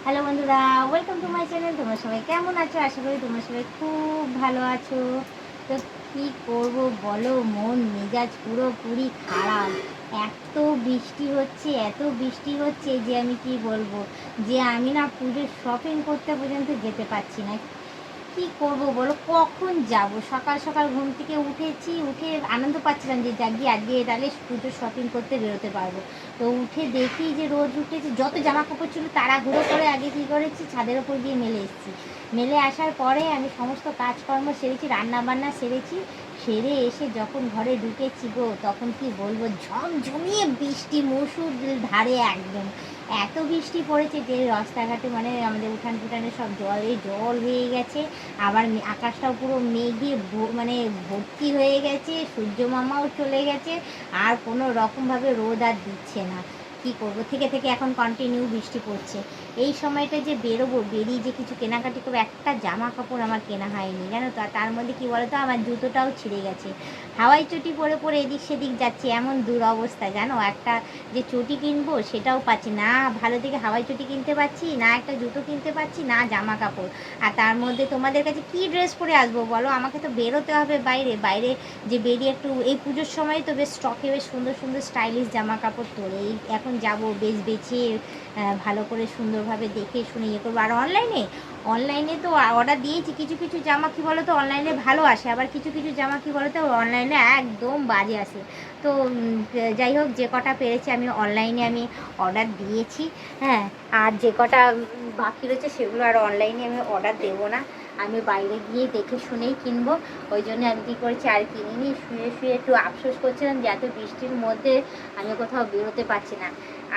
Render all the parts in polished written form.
Hello বন্ধুরা, welcome to my channel. তোমরা সবাই কেমন আছো? আশা করি তোমরা সবাই খুব ভালো আছো। তো কী করব বলো, মন মেজাজ পুরোপুরি খারাপ। এত বৃষ্টি হচ্ছে, এত বৃষ্টি হচ্ছে যে আমি কি বলবো, যে আমি না পুজোর শপিং করতে পর্যন্ত যেতে পারছি না। কি করব বলো, কখন যাব? সকাল সকাল ঘুম থেকে উঠে আনন্দ পাচ্ছিলাম যে যাক আজকে তাহলে পুজোর শপিং করতে বেরোতে পারবো। তো উঠে দেখি যে রোদ উঠেছে, যত জামা কাপড় ছিল তাড়াহুড়ো করে আগে কী করেছি, ছাদের ওপর গিয়ে মেলে এসেছি। মেলে আসার পরে আমি সমস্ত কাজকর্ম সেরেছি, রান্না বান্না সেরেছি। সেরে এসে যখন ঘরে ঢুকেছি গো, তখন কি বলবো, ঝমঝমিয়ে বৃষ্টি, মসুর ধারে একদম। এত বৃষ্টি পড়েছে যে রাস্তাঘাটে মানে আমাদের উঠান টুঠানে সব জল হয়ে গেছে। আবার আকাশটাও পুরো মেঘে মানে ভর্তি হয়ে গেছে, সূর্য মামাও চলে গেছে। আর কোনো রকমভাবে রোদ আর দিচ্ছে না। কি করব, থেকে থেকে এখন কন্টিনিউ বৃষ্টি পড়ছে। এই সময়টা যে বেরোবো, বেরিয়ে যে কিছু কেনাকাটি করবো, একটা জামা কাপড় আমার কেনা হয়নি জানো তো। আর তার মধ্যে কী বলো তো, আমার জুতোটাও ছিঁড়ে গেছে। হাওয়াই চটি পরে পরে এদিক সেদিক যাচ্ছি, এমন দুরবস্থা জানো। একটা যে চটি কিনবো সেটাও পাচ্ছি না, ভালো থেকে হাওয়াই চটি কিনতে পারছি না, একটা জুতো কিনতে পারছি না, জামা কাপড়। আর তার মধ্যে তোমাদের কাছে কি ড্রেস পরে আসবো বলো? আমাকে তো বেরোতে হবে বাইরে বাইরে, যে বেরিয়ে একটু এই পুজোর সময় তো বেশ স্টকে বেশ সুন্দর সুন্দর স্টাইলিশ জামা কাপড় তোলে। এই এখন যাব বেশ বেছে ভালো করে সুন্দরভাবে দেখে শুনে ইয়ে করবো। আর অনলাইনে তো অর্ডার দিয়েছি, কিছু কিছু জামা কী বলো তো অনলাইনে ভালো আসে, আবার কিছু কিছু জামা কী বলো তো অনলাইনে একদম বাজে আসে। তো যাই হোক, যে কটা পেরেছি আমি অনলাইনে অর্ডার দিয়েছি। হ্যাঁ, আর যে কটা বাকি রয়েছে সেগুলো আর অনলাইনে আমি অর্ডার দেবো না, আমি বাইরে গিয়ে দেখে শুনেই কিনবো। ওই জন্য আমি কী করেছি, আর কিনিনি। শুয়ে শুয়ে একটু আফসোস করছিলাম যে এত বৃষ্টির মধ্যে আমি কোথাও বেরোতে পারছি না।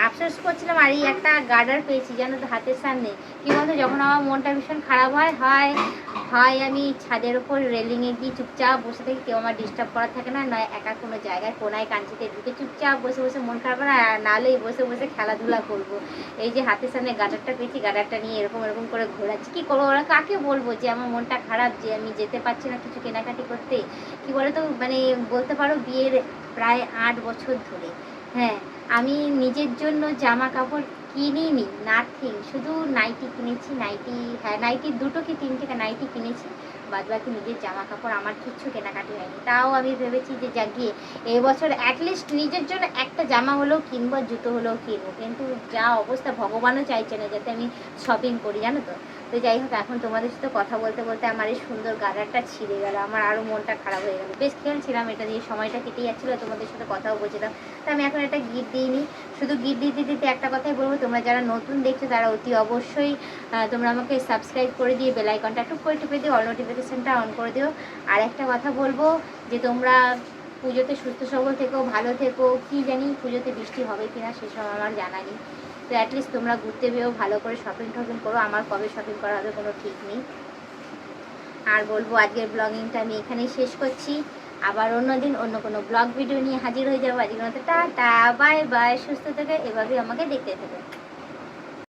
আফসোস করছিলাম। আর এই একটা গার্ডার পেয়েছি জানো তো হাতের সামনে। কী বলতো, যখন আমার মনটা ভীষণ খারাপ হয় হয় হয় আমি ছাদের ওপর রেলিংয়ে গিয়ে চুপচাপ বসে থাকি, কেউ আমার ডিস্টার্ব করা থাকে না, নয় একা কোনো জায়গায় কোনায় কাঞ্চিতে ঢুকে চুপচাপ বসে বসে মন খারাপ হয়, আর নাহলেই বসে বসে খেলাধুলা করব। এই যে হাতের সামনে গার্ডারটা পেয়েছি, গার্ডারটা নিয়ে এরকম এরকম করে ঘোরাচ্ছি। কী করবো, ওরা কাকে বলবো যে আমার মনটা খারাপ, যে আমি যেতে পারছি না কিছু কেনাকাটি করতে। কী বলে তো, মানে বলতে পারো বিয়ের প্রায় 8 বছর ধরে, হ্যাঁ, আমি নিজের জন্য জামা কাপড় কিনিনি, নাথিং। শুধু নাইটি কিনেছি, নাইটি, হ্যাঁ নাইটি 2টো কি 3টে নাইটি কিনেছি। বাদবাকি নিজের জামা কাপড় আমার কিচ্ছু কেনাকাটি হয়নি। তাও আমি ভেবেছি যে গিয়ে এবছর অ্যাটলিস্ট নিজের জন্য একটা জামা হলেও কিনবো, জুতো হলেও কিনবো। কিন্তু যা অবস্থা, ভগবানও চাইছে না যাতে আমি শপিং করি জানো তো। তো যাই হোক, এখন তোমাদের সাথে কথা বলতে বলতে আমার এই সুন্দর গার্ডারটা ছিঁড়ে গেল, আমার আরও মনটা খারাপ হয়ে গেল। বেশ খেলছিলাম এটা দিয়ে, সময়টা কেটে যাচ্ছিলো, তোমাদের সাথে কথাও বলছিলাম। তো আমি এখন একটা গিফট দিইনি। শুধু গিফট দিতে দিতে একটা কথাই বলবো, তোমরা যারা নতুন দেখছো তারা অতি অবশ্যই তোমরা আমাকে সাবস্ক্রাইব করে দিয়ে বেল আইকনটা টুক করে টিপে দিও, অল নোটিফিকেশানটা অন করে দিও। আর একটা কথা বলবো, যে তোমরা পুজোতে সুস্থ সবল থেকো, ভালো থেকো। কী জানি পুজোতে বৃষ্টি হবে কি না সেসব আমার জানা নেই। তো অ্যাটলিস্ট তোমরা ঘুরতে বেরো, ভালো করে শপিং টপিং করো। আমার কবে শপিং করা হবে কোনো ঠিক নেই। আর বলবো, আজকের ব্লগিংটা আমি এখানেই শেষ করছি। আবার অন্যদিন অন্য কোনো ব্লগ ভিডিও নিয়ে হাজির হয়ে যাবো। আজকের মতো টাটা, বাই বাই, সুস্থ থেকে এভাবে আমাকে দেখতে থাকো।